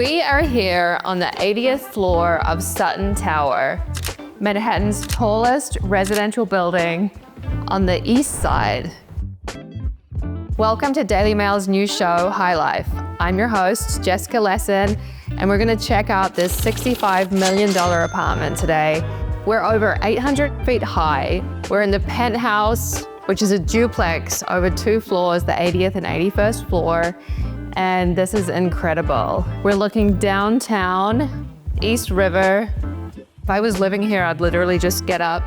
We are here on the 80th floor of Sutton Tower, Manhattan's tallest residential building on the east side. Welcome to Daily Mail's new show, High Life. I'm your host, Jessica Lessen, and we're gonna check out this $65 million apartment today. We're over 800 feet high. We're in the Penthouse, which is a duplex over 2 floors, the 80th and 81st floor. And this is incredible. We're looking downtown, East River. If I was living here, I'd literally just get up,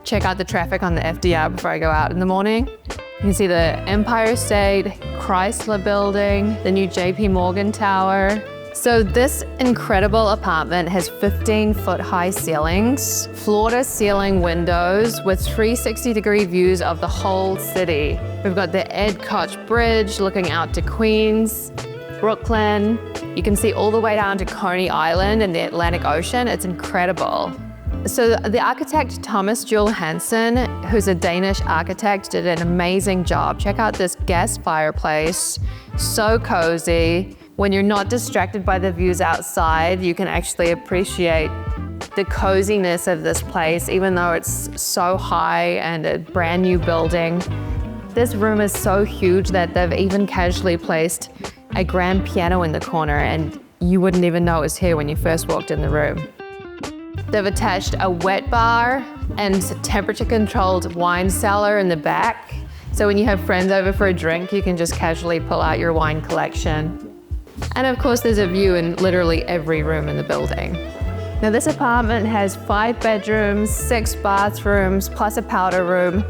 check out the traffic on the FDR before I go out in the morning. You can see the Empire State, Chrysler Building, the new JP Morgan Tower. So this incredible apartment has 15-foot high ceilings, floor-to-ceiling windows with 360-degree views of the whole city. We've got the Ed Koch Bridge looking out to Queens, Brooklyn. You can see all the way down to Coney Island and the Atlantic Ocean. It's incredible. So the architect Thomas Juel Hansen, who's a Danish architect, did an amazing job. Check out this gas fireplace, so cozy. When you're not distracted by the views outside, you can actually appreciate the coziness of this place, even though it's so high and a brand new building. This room is so huge that they've even casually placed a grand piano in the corner, and you wouldn't even know it was here when you first walked in the room. They've attached a wet bar and temperature-controlled wine cellar in the back. So when you have friends over for a drink, you can just casually pull out your wine collection. And of course, there's a view in literally every room in the building. Now, this apartment has 5 bedrooms, 6 bathrooms, plus a powder room.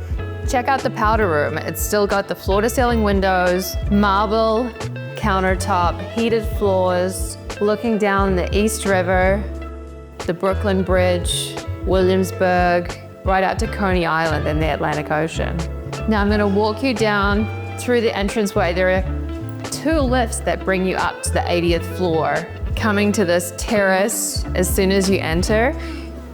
Check out the powder room. It's still got the floor-to-ceiling windows, marble countertop, heated floors, looking down the East River, the Brooklyn Bridge, Williamsburg, right out to Coney Island and the Atlantic Ocean. Now, I'm gonna walk you down through the entranceway. There are 2 lifts that bring you up to the 80th floor. Coming to this terrace as soon as you enter,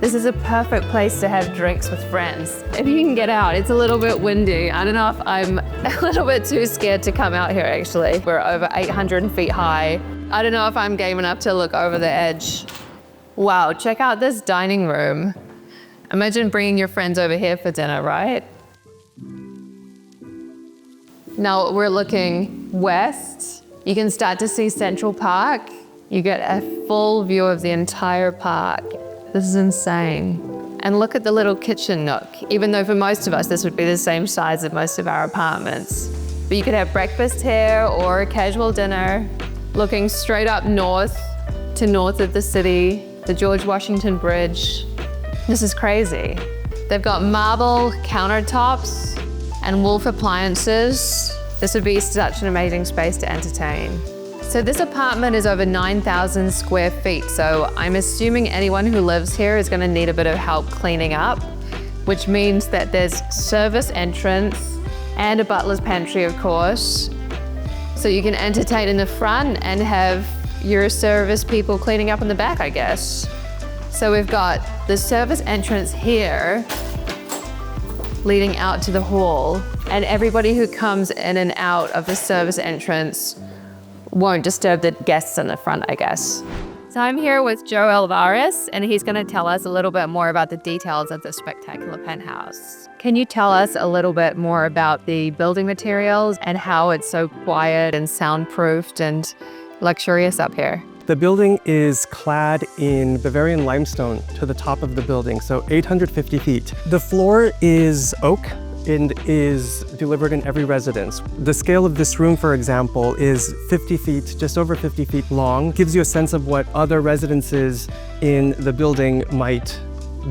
this is a perfect place to have drinks with friends. If you can get out, it's a little bit windy. I don't know if I'm a little bit too scared to come out here actually. We're over 800 feet high. I don't know if I'm game enough to look over the edge. Wow, check out this dining room. Imagine bringing your friends over here for dinner, right? Now we're looking west. You can start to see Central Park. You get a full view of the entire park. This is insane. And look at the little kitchen nook. Even though for most of us, this would be the same size as most of our apartments. But you could have breakfast here or a casual dinner. Looking straight up north to north of the city, the George Washington Bridge. This is crazy. They've got marble countertops and Wolf appliances. This would be such an amazing space to entertain. So this apartment is over 9,000 square feet. So I'm assuming anyone who lives here is gonna need a bit of help cleaning up, which means that there's service entrance and a butler's pantry, of course. So you can entertain in the front and have your service people cleaning up in the back, I guess. So we've got the service entrance here, leading out to the hall, and everybody who comes in and out of the service entrance won't disturb the guests in the front, I guess. So I'm here with Joe Alvarez, and he's gonna tell us a little bit more about the details of this spectacular penthouse. Can you tell us a little bit more about the building materials and how it's so quiet and soundproofed and luxurious up here? The building is clad in Bavarian limestone to the top of the building, so 850 feet. The floor is oak and is delivered in every residence. The scale of this room, for example, is 50 feet, just over 50 feet long. Gives you a sense of what other residences in the building might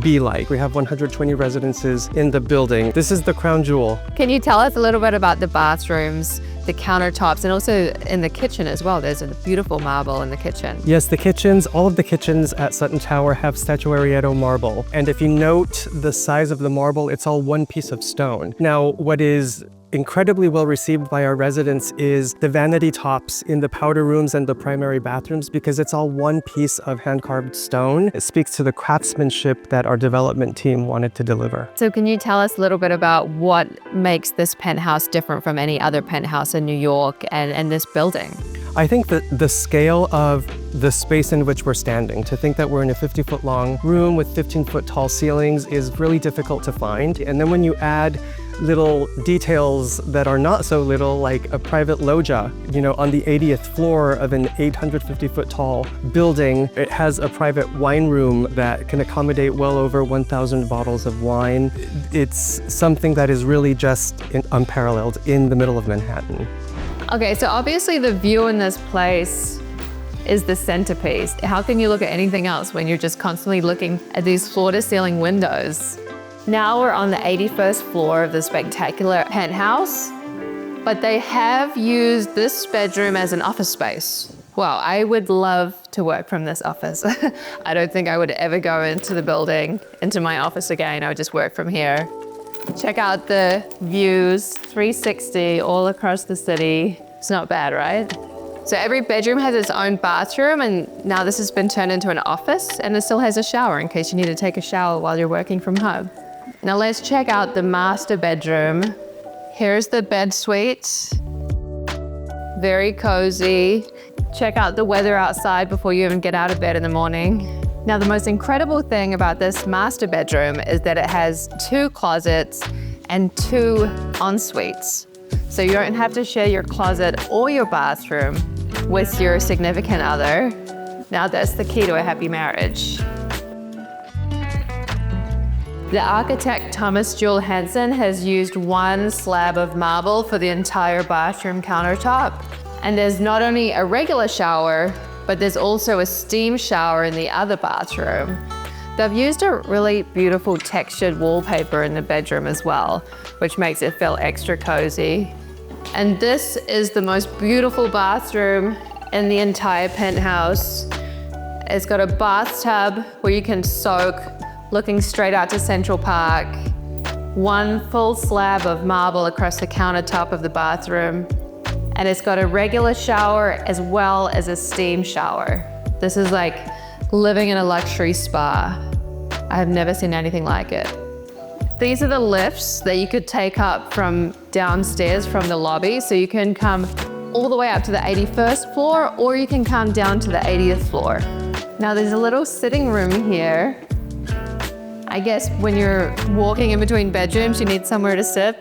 be like. We have 120 residences in the building. This is the crown jewel. Can you tell us a little bit about the bathrooms, the countertops, and also in the kitchen as well? There's a beautiful marble in the kitchen. Yes, the kitchens, all of the kitchens at Sutton Tower have statuarietto marble. And if you note the size of the marble, it's all one piece of stone. Now, what is incredibly well received by our residents is the vanity tops in the powder rooms and the primary bathrooms, because it's all one piece of hand-carved stone. It speaks to the craftsmanship that our development team wanted to deliver. So can you tell us a little bit about what makes this penthouse different from any other penthouse in New York and this building? I think that the scale of the space in which we're standing, to think that we're in a 50-foot long room with 15-foot tall ceilings is really difficult to find. And then when you add little details that are not so little, like a private loggia, on the 80th floor of an 850-foot tall building. It has a private wine room that can accommodate well over 1,000 bottles of wine. It's something that is really just unparalleled in the middle of Manhattan. Okay, so obviously the view in this place is the centerpiece. How can you look at anything else when you're just constantly looking at these floor-to-ceiling windows? Now we're on the 81st floor of the spectacular penthouse, but they have used this bedroom as an office space. Wow, I would love to work from this office. I don't think I would ever go into the building, into my office again. I would just work from here. Check out the views, 360 all across the city. It's not bad, right? So every bedroom has its own bathroom, and now this has been turned into an office, and it still has a shower in case you need to take a shower while you're working from home. Now let's check out the master bedroom. Here's the bed suite. Very cozy. Check out the weather outside before you even get out of bed in the morning. Now the most incredible thing about this master bedroom is that it has 2 closets and 2 en-suites. So you don't have to share your closet or your bathroom with your significant other. Now that's the key to a happy marriage. The architect Thomas Jewel Hansen has used 1 slab of marble for the entire bathroom countertop. And there's not only a regular shower, but there's also a steam shower in the other bathroom. They've used a really beautiful textured wallpaper in the bedroom as well, which makes it feel extra cozy. And this is the most beautiful bathroom in the entire penthouse. It's got a bathtub where you can soak, looking straight out to Central Park. 1 full slab of marble across the countertop of the bathroom. And it's got a regular shower as well as a steam shower. This is like living in a luxury spa. I have never seen anything like it. These are the lifts that you could take up from downstairs from the lobby. So you can come all the way up to the 81st floor, or you can come down to the 80th floor. Now there's a little sitting room here. I guess when you're walking in between bedrooms, you need somewhere to sit.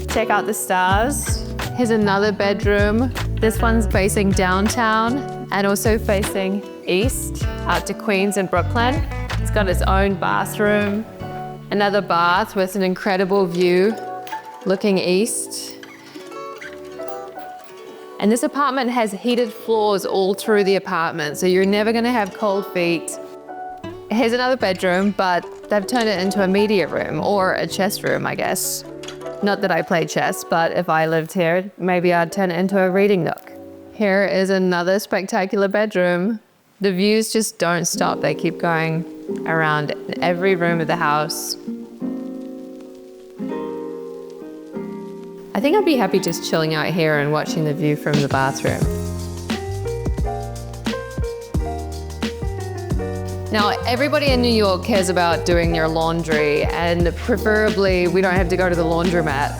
Check out the stars. Here's another bedroom. This one's facing downtown and also facing east, out to Queens and Brooklyn. It's got its own bathroom. Another bath with an incredible view looking east. And this apartment has heated floors all through the apartment, so you're never gonna have cold feet. Here's another bedroom, but they've turned it into a media room or a chess room, I guess. Not that I play chess, but if I lived here, maybe I'd turn it into a reading nook. Here is another spectacular bedroom. The views just don't stop. They keep going around every room of the house. I think I'd be happy just chilling out here and watching the view from the bathroom. Now, everybody in New York cares about doing their laundry, and preferably we don't have to go to the laundromat.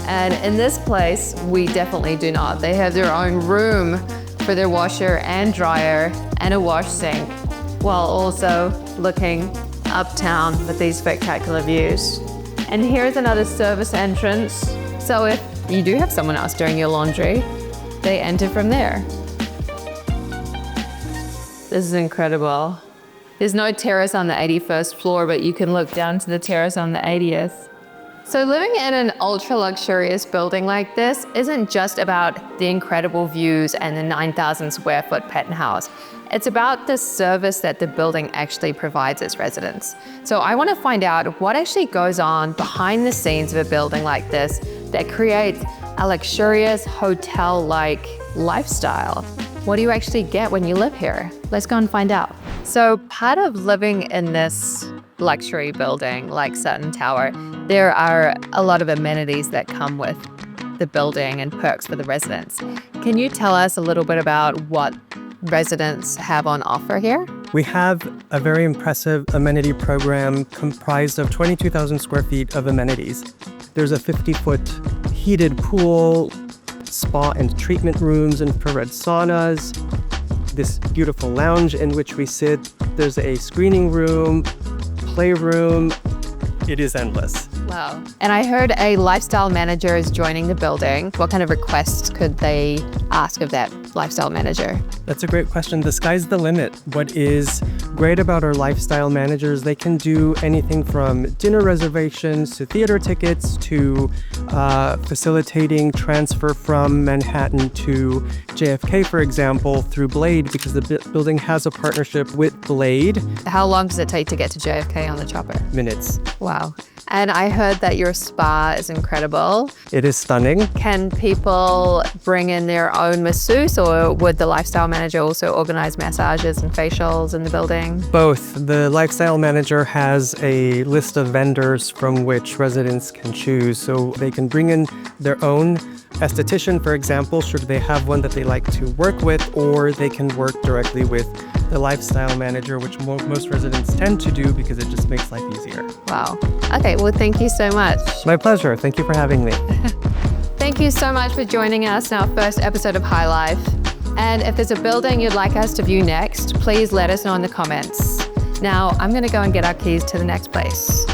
And in this place, we definitely do not. They have their own room for their washer and dryer and a wash sink, while also looking uptown with these spectacular views. And here's another service entrance. So if you do have someone else doing your laundry, they enter from there. This is incredible. There's no terrace on the 81st floor, but you can look down to the terrace on the 80th. So living in an ultra luxurious building like this isn't just about the incredible views and the 9,000 square foot penthouse. It's about the service that the building actually provides its residents. So I want to find out what actually goes on behind the scenes of a building like this that creates a luxurious hotel-like lifestyle. What do you actually get when you live here? Let's go and find out. So part of living in this luxury building like Sutton Tower, there are a lot of amenities that come with the building and perks for the residents. Can you tell us a little bit about what residents have on offer here? We have a very impressive amenity program comprised of 22,000 square feet of amenities. There's a 50-foot heated pool, spa and treatment rooms, infrared saunas, this beautiful lounge in which we sit. There's a screening room, playroom. It is endless. Wow. And I heard a lifestyle manager is joining the building. What kind of requests could they ask of that lifestyle manager? That's a great question. The sky's the limit. What is great about our lifestyle managers, they can do anything from dinner reservations to theater tickets to facilitating transfer from Manhattan to JFK, for example, through Blade, because the building has a partnership with Blade. How long does it take to get to JFK on the chopper? Minutes. Wow. And I heard that your spa is incredible. It is stunning. Can people bring in their own masseuse, or would the lifestyle manager also organize massages and facials in the building? Both. The lifestyle manager has a list of vendors from which residents can choose, so they can bring in their own esthetician, for example, should they have one that they like to work with, or they can work directly with the lifestyle manager, which most residents tend to do because it just makes life easier. Wow. Okay, well, thank you so much. My pleasure. Thank you for having me. Thank you so much for joining us in our first episode of High Life. And if there's a building you'd like us to view next, please let us know in the comments. Now, I'm going to go and get our keys to the next place.